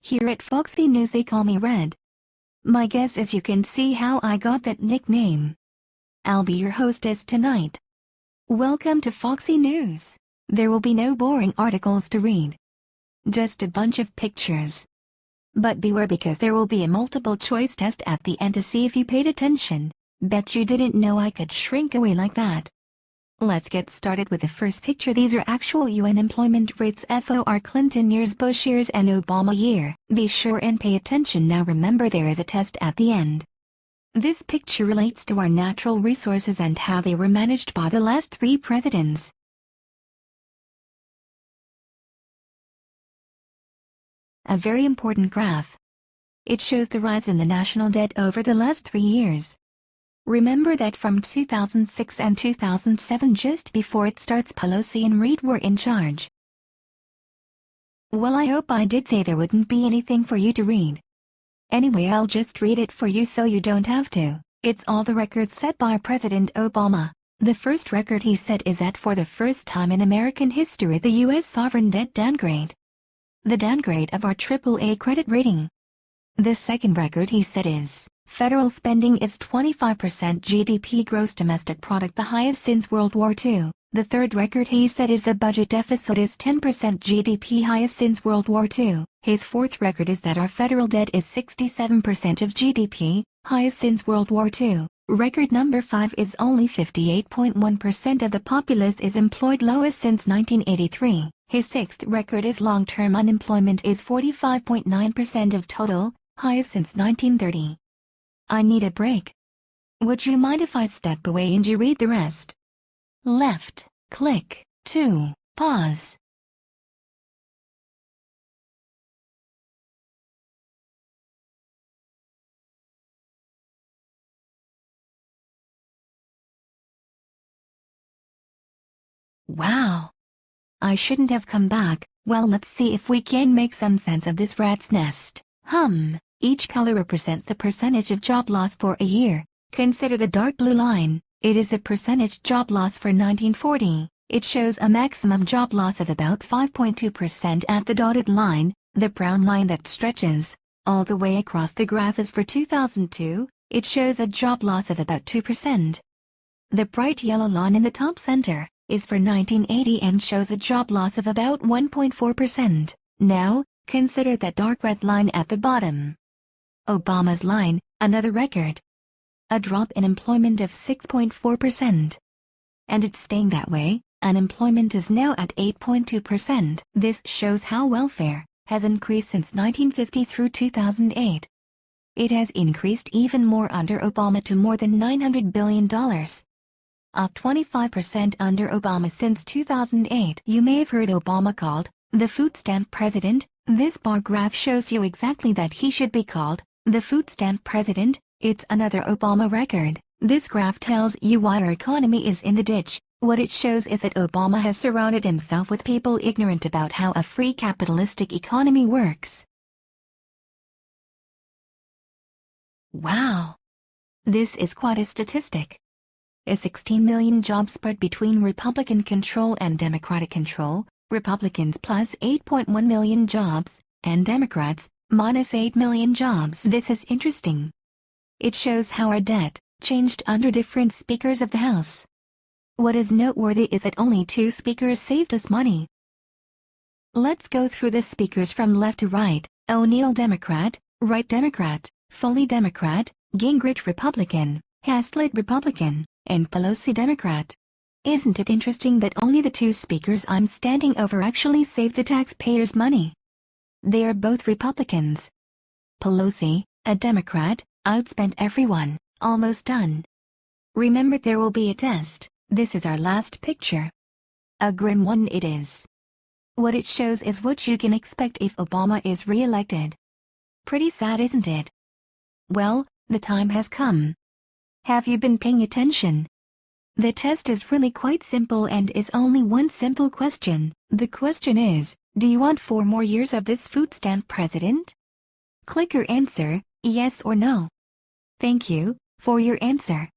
Here at Foxy News they call me Red. My guess is you can see how I got that nickname. I'll be your hostess tonight. Welcome to Foxy News. There will be no boring articles to read. Just a bunch of pictures. But beware, because there will be a multiple choice test at the end to see if you paid attention. Bet you didn't know I could shrink away like that. Let's get started with the first picture. These are actual UN employment rates for Clinton years, Bush years and Obama year. Be sure and pay attention. Now remember, there is a test at the end. This picture relates to our natural resources and how they were managed by the last 3 presidents. A very important graph. It shows the rise in the national debt over the last 3 years. Remember that from 2006 and 2007, just before it starts, Pelosi and Reid were in charge. Well, I hope I did say there wouldn't be anything for you to read. Anyway, I'll just read it for you so you don't have to. It's all the records set by President Obama. The first record he set is that for the first time in American history, the U.S. sovereign debt downgrade. The downgrade of our AAA credit rating. The second record he set is, federal spending is 25% GDP gross domestic product, the highest since World War II. The third record he set is the budget deficit is 10% GDP, highest since World War II. His fourth record is that our federal debt is 67% of GDP, highest since World War II. Record number 5 is only 58.1% of the populace is employed, lowest since 1983. His sixth record is long-term unemployment is 45.9% of total, highest since 1930. I need a break. Would you mind if I step away and you read the rest? Left, click, to, pause. Wow. I shouldn't have come back. Well, let's see if we can make some sense of this rat's nest. Each color represents the percentage of job loss for a year. Consider the dark blue line. It is the percentage job loss for 1940. It shows a maximum job loss of about 5.2% at the dotted line. The brown line that stretches all the way across the graph is for 2002. It shows a job loss of about 2%. The bright yellow line in the top center is for 1980 and shows a job loss of about 1.4%. Now, consider that dark red line at the bottom. Obama's line, another record. A drop in employment of 6.4%. And it's staying that way. Unemployment is now at 8.2%. This shows how welfare has increased since 1950 through 2008. It has increased even more under Obama to more than $900 billion. Up 25% under Obama since 2008. You may have heard Obama called the food stamp president. This bar graph shows you exactly that he should be called the food stamp president. It's another Obama record. This graph tells you why our economy is in the ditch. What it shows is that Obama has surrounded himself with people ignorant about how a free capitalistic economy works. Wow! This is quite a statistic. A 16 million job spread between Republican control and Democratic control, Republicans plus 8.1 million jobs, and Democrats minus 8 million jobs. This is interesting. It shows how our debt changed under different speakers of the House. What is noteworthy is that only 2 speakers saved us money. Let's go through the speakers from left to right. O'Neill Democrat, Wright Democrat, Foley Democrat, Gingrich Republican, Haslett Republican, and Pelosi Democrat. Isn't it interesting that only the 2 speakers I'm standing over actually saved the taxpayers money? They are both Republicans. Pelosi, a Democrat, outspent everyone. Almost done. Remember, there will be a test. This is our last picture. A grim one it is. What it shows is what you can expect if Obama is re-elected. Pretty sad, isn't it? Well, the time has come. Have you been paying attention? The test is really quite simple and is only one simple question. The question is, do you want 4 more years of this food stamp president? Click your answer, yes or no. Thank you for your answer.